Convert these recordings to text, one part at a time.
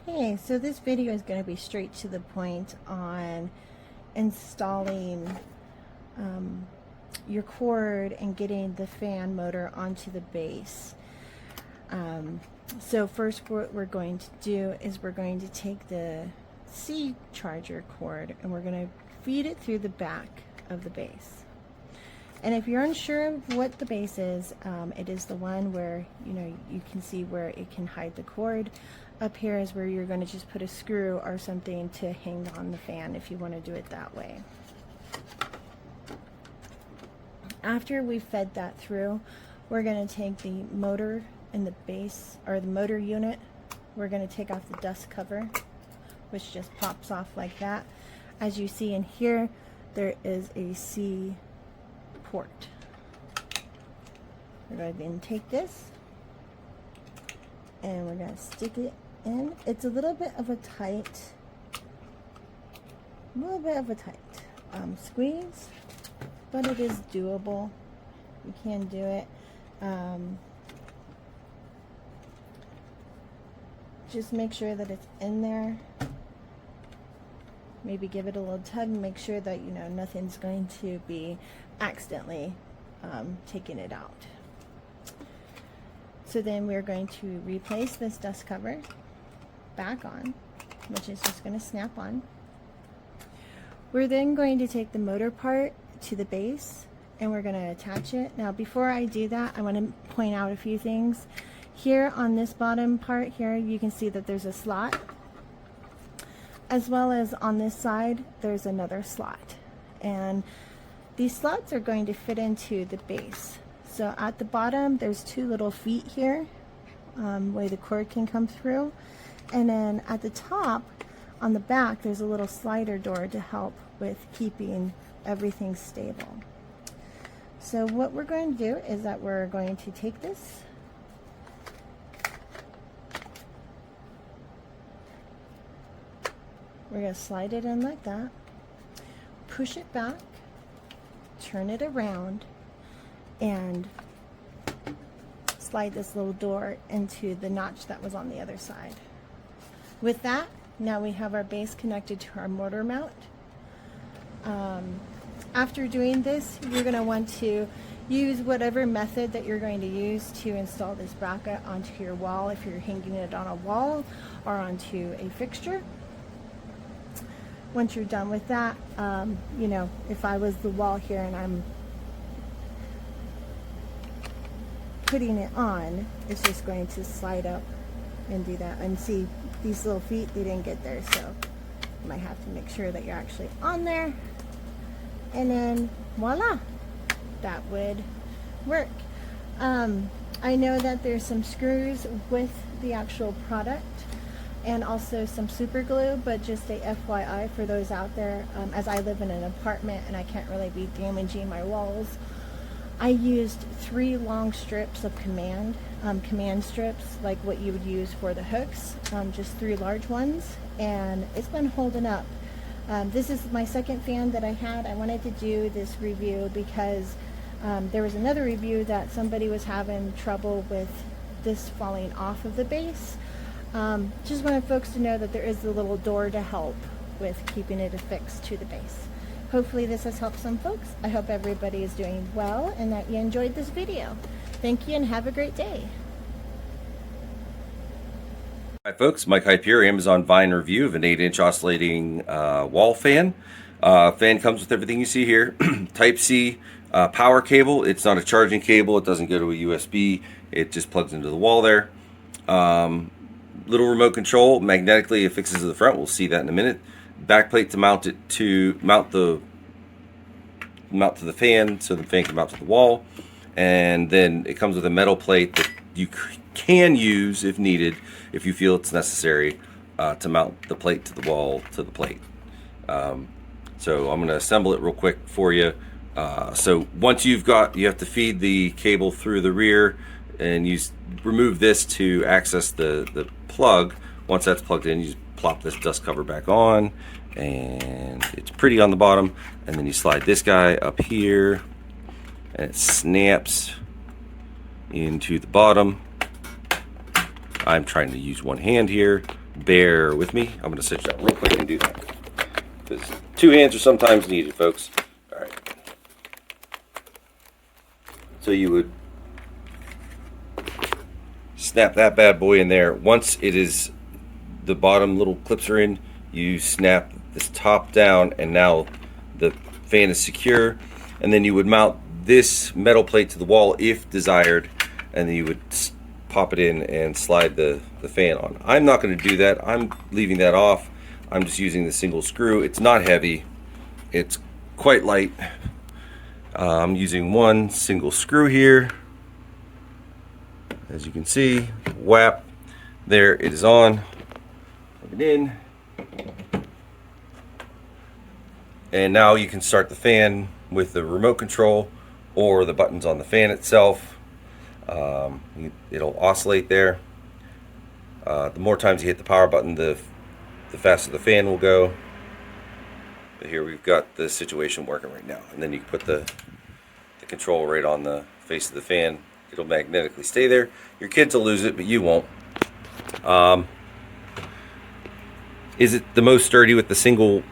Hey, so this video is going to be straight to the point on installing your cord and getting the fan motor onto the base. So first what we're going to do is we're going to take the C charger cord and we're going to feed it through the back of the base. And if you're unsure of what the base is, it is the one where you can see where it can hide the cord. Up here is where you're going to just put a screw or something to hang on the fan if you want to do it that way. After we've fed that through, we're going to take the motor and the base, or the motor unit. We're going to take off the dust cover, which just pops off like that. As you see in here, there is a C port. We're going to then take this and we're going to stick it in. It's a little bit of a tight squeeze, but it is doable. You can do it. Just make sure that it's in there. Maybe give it a little tug and make sure that nothing's going to be accidentally taking it out. So then we're going to replace this dust cover back on, which is just going to snap on. We're then going to take the motor part to the base and we're going to attach it. Now before I do that, I want to point out a few things. Here on this bottom part here, you can see that there's a slot, as well as on this side there's another slot, and these slots are going to fit into the base. So at the bottom there's two little feet here where the cord can come through, and then at the top on the back there's a little slider door to help with keeping everything stable. So what we're going to do is that we're going to take this, we're going to slide it in like that, push it back, turn it around, and slide this little door into the notch that was on the other side. With that, now we have our base connected to our motor mount. After doing this, you're going to want to use whatever method that you're going to use to install this bracket onto your wall, if you're hanging it on a wall or onto a fixture. Once you're done with that, if I was the wall here and I'm putting it on, it's just going to slide up and do that. And see, these little feet, they didn't get there, so you might have to make sure that you're actually on there. And then voila, that would work. I know that there's some screws with the actual product and also some super glue, but just a FYI for those out there, as I live in an apartment and I can't really be damaging my walls, I used 3 long strips of command strips, like what you would use for the hooks, just 3 large ones, and it's been holding up. This is my second fan that I had. I wanted to do this review because there was another review that somebody was having trouble with this falling off of the base. Just wanted folks to know that there is a little door to help with keeping it affixed to the base. Hopefully this has helped some folks. I hope everybody is doing well and that you enjoyed this video. Thank you and have a great day. Hi folks, Mike Hype here, Amazon Vine review of an 8-inch oscillating wall fan. Fan comes with everything you see here. Type C power cable. It's not a charging cable. It doesn't go to a USB. It just plugs into the wall there. Little remote control, magnetically affixes to the front. We'll see that in a minute. Back plate to mount it to mount to the fan, so the fan can mount to the wall. And then it comes with a metal plate that you can use if needed, if you feel it's necessary, to mount the plate to the wall to the plate. So I'm going to assemble it real quick for you. So once you have to feed the cable through the rear, and you remove this to access the plug. Once that's plugged in, you just plop this dust cover back on, and it's pretty on the bottom, and then you slide this guy up here and it snaps into the bottom, I'm trying to use one hand here. Bear with me. I'm going to switch that real quick and do that. Because 2 hands are sometimes needed, folks. All right. So you would snap that bad boy in there. Once it is, the bottom little clips are in, you snap this top down, and now the fan is secure. And then you would mount this metal plate to the wall if desired, and then you would pop it in and slide the fan on. I'm not going to do that. I'm leaving that off. I'm just using the single screw. It's not heavy. It's quite light. I'm using one single screw here. As you can see, whap, there it is on. Plug it in. And now you can start the fan with the remote control or the buttons on the fan itself. It'll oscillate there. The more times you hit the power button, the faster the fan will go. But here we've got the situation working right now. And then you can put the control right on the face of the fan. It'll magnetically stay there. Your kids will lose it, but you won't. Is it the most sturdy with the single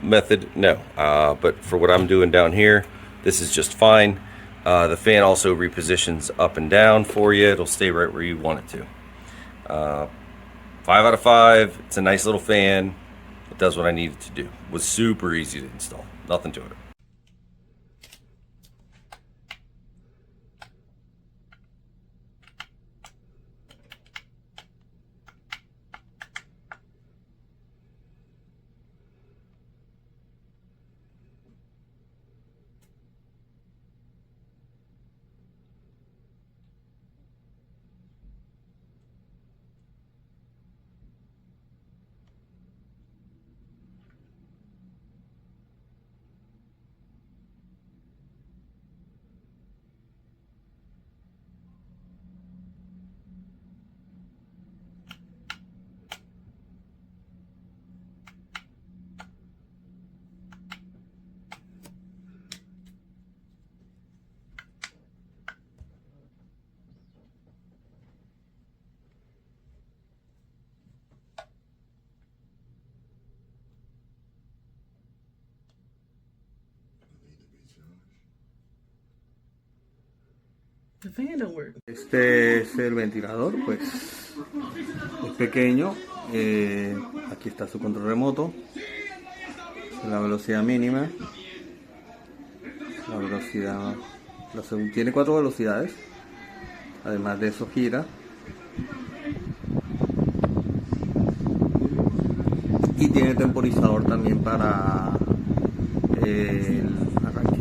method? No. But for what I'm doing down here, this is just fine. The fan also repositions up and down for you. It'll stay right where you want it to. 5 out of 5. It's a nice little fan. It does what I need it to do. It was super easy to install. Nothing to it. The fan don't work. Este es el ventilador, pues es pequeño. Aquí está su control remoto, la velocidad mínima, la velocidad, tiene 4 velocidades. Además de eso gira y tiene temporizador también para el arranque.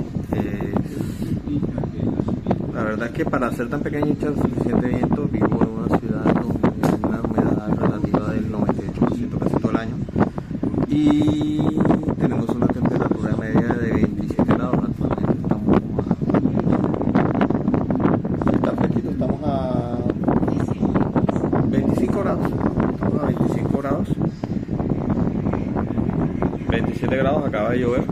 La verdad es que para ser tan pequeño y echar suficiente viento, vivo en una ciudad donde hay una humedad relativa del 98% casi todo el año, y tenemos una temperatura media de 27 grados. Actualmente está fresquito, estamos a 25 grados, estamos a 25 grados, 27 grados, acaba de llover,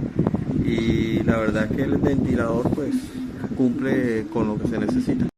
y la verdad es que el ventilador pues cumple con lo que se necesita.